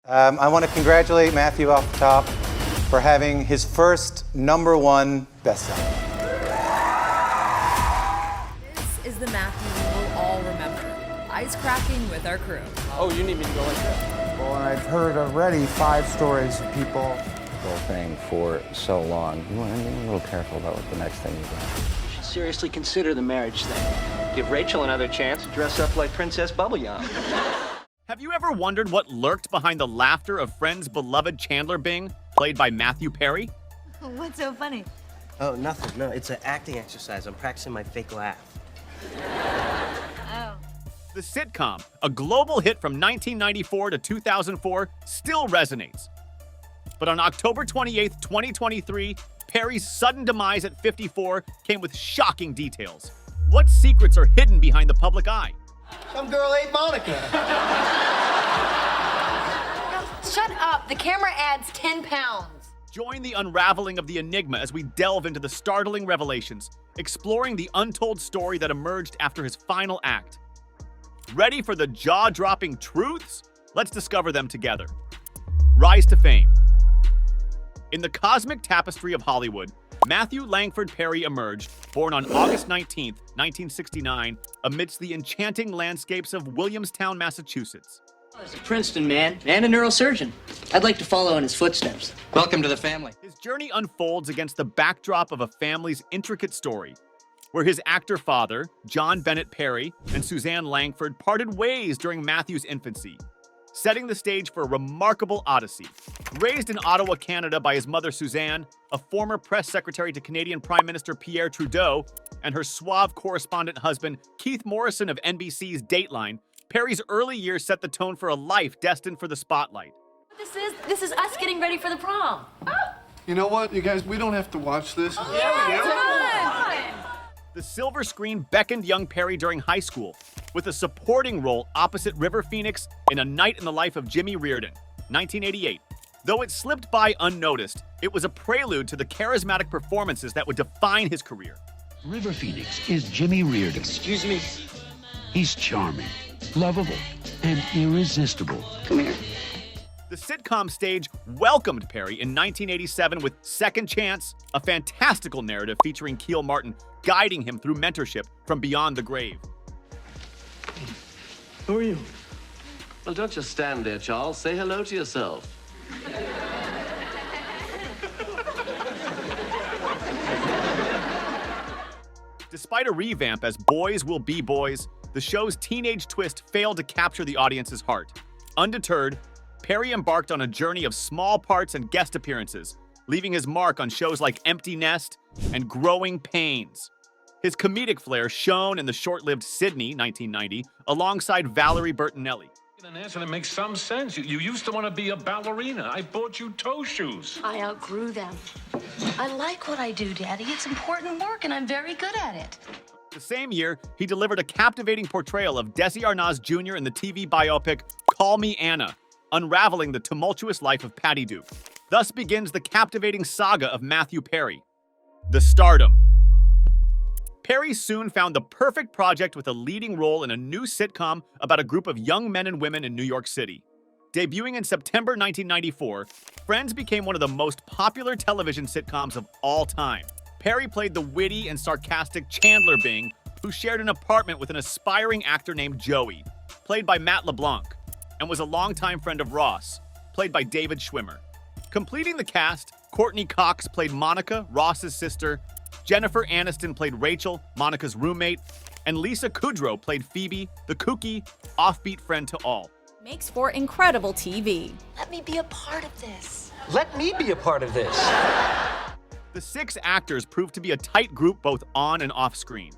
I want to congratulate Matthew off the top for having his first #1 bestseller. This is the Matthew we will all remember. Eyes cracking with our crew. Oh, you need me to go like that? Well, I've heard already 5 stories of people. The whole thing for so long. You want to be a little careful about what the next thing you do. Seriously consider the marriage thing. Give Rachel another chance to dress up like Princess Bubblegum. Have you ever wondered what lurked behind the laughter of Friends' beloved Chandler Bing, played by Matthew Perry? What's so funny? Oh, nothing. No, it's an acting exercise. I'm practicing my fake laugh. Oh. The sitcom, a global hit from 1994 to 2004, still resonates. But on October 28, 2023, Perry's sudden demise at 54 came with shocking details. What secrets are hidden behind the public eye? Some girl ate Monica. Shut up. The camera adds 10 pounds. Join the unraveling of the enigma as we delve into the startling revelations, exploring the untold story that emerged after his final act. Ready for the jaw-dropping truths? Let's discover them together. Rise to fame. In the cosmic tapestry of Hollywood, Matthew Langford Perry emerged, born on August 19, 1969, amidst the enchanting landscapes of Williamstown, Massachusetts. He's a Princeton man and a neurosurgeon. I'd like to follow in his footsteps. Welcome to the family. His journey unfolds against the backdrop of a family's intricate story, where his actor father, John Bennett Perry, and Suzanne Langford parted ways during Matthew's infancy, setting the stage for a remarkable odyssey. Raised in Ottawa, Canada by his mother Suzanne, a former press secretary to Canadian Prime Minister Pierre Trudeau, and her suave correspondent husband Keith Morrison of NBC's Dateline, Perry's early years set the tone for a life destined for the spotlight. This is us getting ready for the prom. You know what, you guys, we don't have to watch this. The silver screen beckoned young Perry during high school, with a supporting role opposite River Phoenix in A Night in the Life of Jimmy Reardon, 1988. Though it slipped by unnoticed, it was a prelude to the charismatic performances that would define his career. River Phoenix is Jimmy Reardon. Excuse me. He's charming, lovable, and irresistible. Come here. The sitcom stage welcomed Perry in 1987 with Second Chance, a fantastical narrative featuring Keel Martin guiding him through mentorship from beyond the grave. Who are you? Well, don't just stand there, Charles. Say hello to yourself. Despite a revamp as Boys Will Be Boys, the show's teenage twist failed to capture the audience's heart. Undeterred, Perry embarked on a journey of small parts and guest appearances, leaving his mark on shows like Empty Nest and Growing Pains. His comedic flair shone in the short-lived Sydney, 1990, alongside Valerie Bertinelli. An answer that makes some sense. You used to want to be a ballerina. I bought you toe shoes. I outgrew them. I like what I do, Daddy. It's important work, and I'm very good at it. The same year, he delivered a captivating portrayal of Desi Arnaz Jr. in the TV biopic Call Me Anna, unraveling the tumultuous life of Patty Duke. Thus begins the captivating saga of Matthew Perry, the stardom. Perry soon found the perfect project with a leading role in a new sitcom about a group of young men and women in New York City. Debuting in September 1994, Friends became one of the most popular television sitcoms of all time. Perry played the witty and sarcastic Chandler Bing, who shared an apartment with an aspiring actor named Joey, played by Matt LeBlanc, and was a longtime friend of Ross, played by David Schwimmer. Completing the cast, Courtney Cox played Monica, Ross's sister, Jennifer Aniston played Rachel, Monica's roommate, and Lisa Kudrow played Phoebe, the kooky, offbeat friend to all. Makes for incredible TV. Let me be a part of this. Let me be a part of this. The 6 actors proved to be a tight group both on and off screen.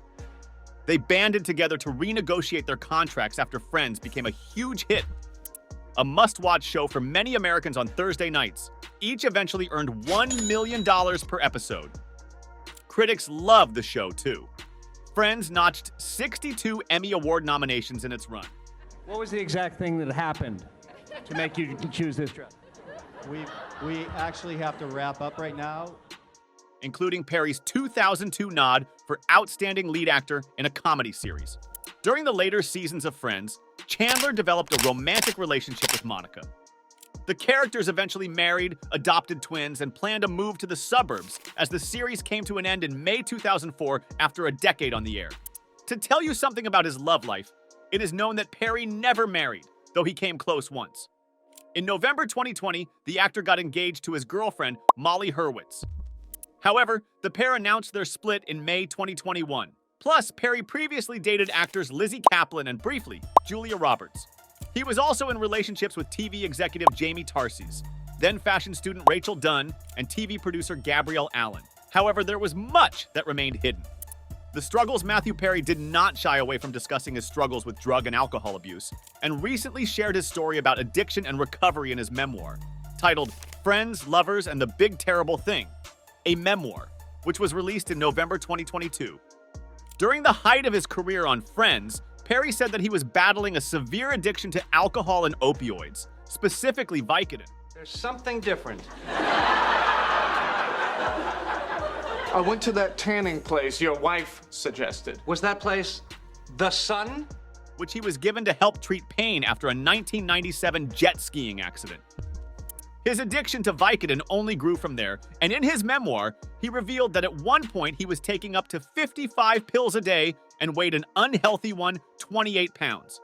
They banded together to renegotiate their contracts after Friends became a huge hit. A must-watch show for many Americans on Thursday nights. Each eventually earned $1 million per episode. Critics loved the show, too. Friends notched 62 Emmy Award nominations in its run. What was the exact thing that happened to make you choose this dress? We actually have to wrap up right now. Including Perry's 2002 nod for Outstanding Lead Actor in a Comedy Series. During the later seasons of Friends, Chandler developed a romantic relationship with Monica. The characters eventually married, adopted twins, and planned a move to the suburbs as the series came to an end in May 2004 after a decade on the air. To tell you something about his love life, it is known that Perry never married, though he came close once. In November 2020, the actor got engaged to his girlfriend, Molly Hurwitz. However, the pair announced their split in May 2021. Plus, Perry previously dated actors Lizzie Kaplan and, briefly, Julia Roberts. He was also in relationships with TV executive Jamie Tarses, then fashion student Rachel Dunn, and TV producer Gabrielle Allen. However, there was much that remained hidden. The struggles Matthew Perry did not shy away from discussing his struggles with drug and alcohol abuse, and recently shared his story about addiction and recovery in his memoir, titled Friends, Lovers, and the Big Terrible Thing, a memoir, which was released in November 2022. During the height of his career on Friends, Perry said that he was battling a severe addiction to alcohol and opioids, specifically Vicodin. There's something different. I went to that tanning place your wife suggested. Was that place The Sun? Which he was given to help treat pain after a 1997 jet skiing accident. His addiction to Vicodin only grew from there, and in his memoir, he revealed that at one point he was taking up to 55 pills a day and weighed an unhealthy 28 pounds.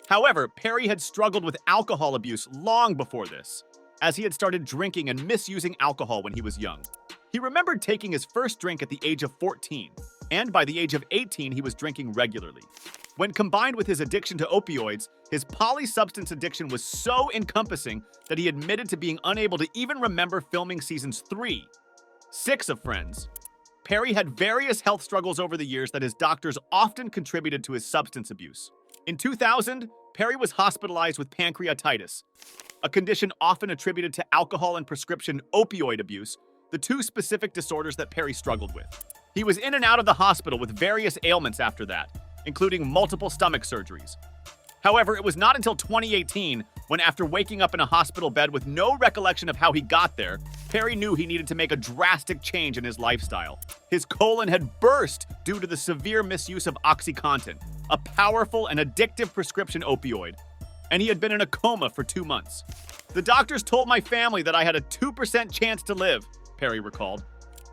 However, Perry had struggled with alcohol abuse long before this, as he had started drinking and misusing alcohol when he was young. He remembered taking his first drink at the age of 14, and by the age of 18 he was drinking regularly. When combined with his addiction to opioids, his polysubstance addiction was so encompassing that he admitted to being unable to even remember filming seasons 3, 6 of Friends. Perry had various health struggles over the years that his doctors often contributed to his substance abuse. In 2000, Perry was hospitalized with pancreatitis, a condition often attributed to alcohol and prescription opioid abuse, the two specific disorders that Perry struggled with. He was in and out of the hospital with various ailments after that, including multiple stomach surgeries. However, it was not until 2018 when, after waking up in a hospital bed with no recollection of how he got there, Perry knew he needed to make a drastic change in his lifestyle. His colon had burst due to the severe misuse of OxyContin, a powerful and addictive prescription opioid, and he had been in a coma for 2 months. The doctors told my family that I had a 2% chance to live, Perry recalled,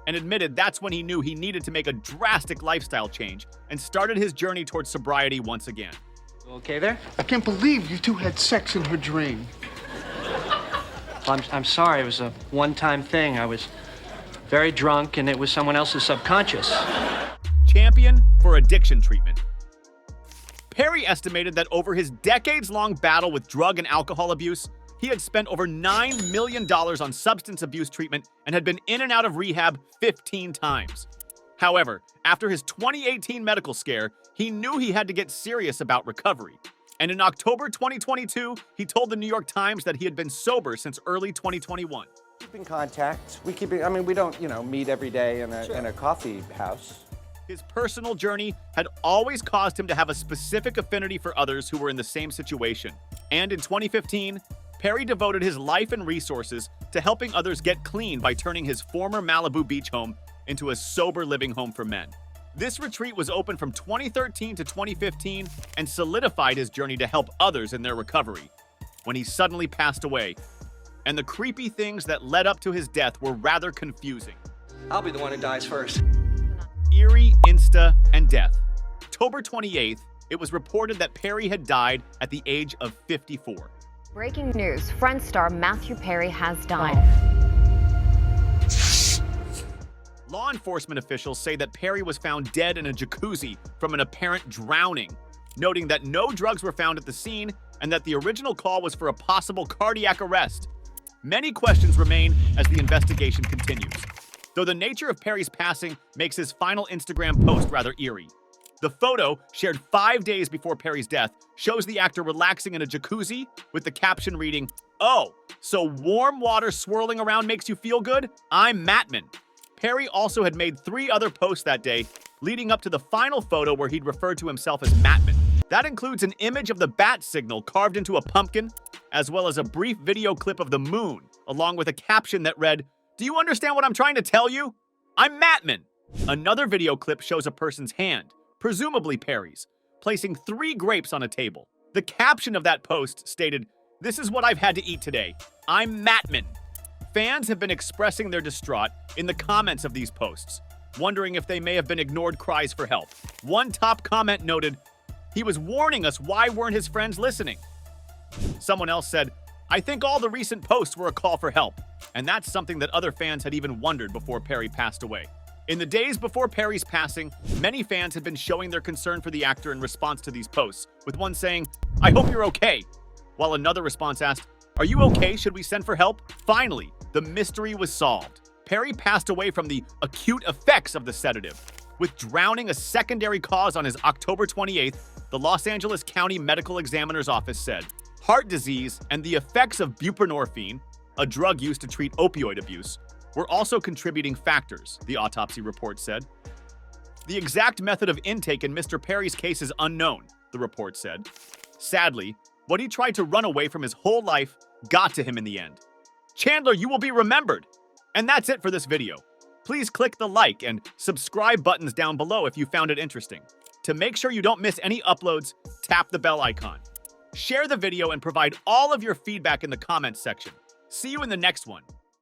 and admitted that's when he knew he needed to make a drastic lifestyle change and started his journey towards sobriety once again. Okay there? I can't believe you two had sex in her dream. Well, I'm sorry. It was a one-time thing. I was very drunk, and it was someone else's subconscious. Champion for addiction treatment. Perry estimated that over his decades-long battle with drug and alcohol abuse, he had spent over $9 million on substance abuse treatment and had been in and out of rehab 15 times. However, after his 2018 medical scare, he knew he had to get serious about recovery. And in October 2022, he told the New York Times that he had been sober since early 2021. Keep in contact. We don't, meet every day in a coffee house. His personal journey had always caused him to have a specific affinity for others who were in the same situation. And in 2015, Perry devoted his life and resources to helping others get clean by turning his former Malibu beach home into a sober living home for men. This retreat was open from 2013 to 2015 and solidified his journey to help others in their recovery, when he suddenly passed away. And the creepy things that led up to his death were rather confusing. I'll be the one who dies first. Eerie, Insta, and death. October 28th, it was reported that Perry had died at the age of 54. Breaking news, Friends star Matthew Perry has died. Law enforcement officials say that Perry was found dead in a jacuzzi from an apparent drowning, noting that no drugs were found at the scene and that the original call was for a possible cardiac arrest. Many questions remain as the investigation continues, though the nature of Perry's passing makes his final Instagram post rather eerie. The photo, shared 5 days before Perry's death, shows the actor relaxing in a jacuzzi with the caption reading, "Oh, so warm water swirling around makes you feel good? I'm Mattman." Perry also had made 3 other posts that day, leading up to the final photo where he'd referred to himself as Mattman. That includes an image of the bat signal carved into a pumpkin, as well as a brief video clip of the moon, along with a caption that read, "Do you understand what I'm trying to tell you? I'm Mattman." Another video clip shows a person's hand, presumably Perry's, placing 3 grapes on a table. The caption of that post stated, This is what I've had to eat today. I'm Mattman. Fans have been expressing their distraught in the comments of these posts, wondering if they may have been ignored cries for help. One top comment noted, "He was warning us, why weren't his friends listening?" Someone else said, "I think all the recent posts were a call for help." And that's something that other fans had even wondered before Perry passed away. In the days before Perry's passing, many fans had been showing their concern for the actor in response to these posts, with one saying, "I hope you're okay," while another response asked, "Are you okay? Should we send for help?" Finally, the mystery was solved. Perry passed away from the acute effects of the sedative, with drowning a secondary cause on his October 28th, the Los Angeles County Medical Examiner's Office said. Heart disease and the effects of buprenorphine, a drug used to treat opioid abuse, were also contributing factors, the autopsy report said. The exact method of intake in Mr. Perry's case is unknown, the report said. Sadly, what he tried to run away from his whole life got to him in the end. Chandler, you will be remembered! And that's it for this video. Please click the like and subscribe buttons down below if you found it interesting. To make sure you don't miss any uploads, tap the bell icon. Share the video and provide all of your feedback in the comments section. See you in the next one.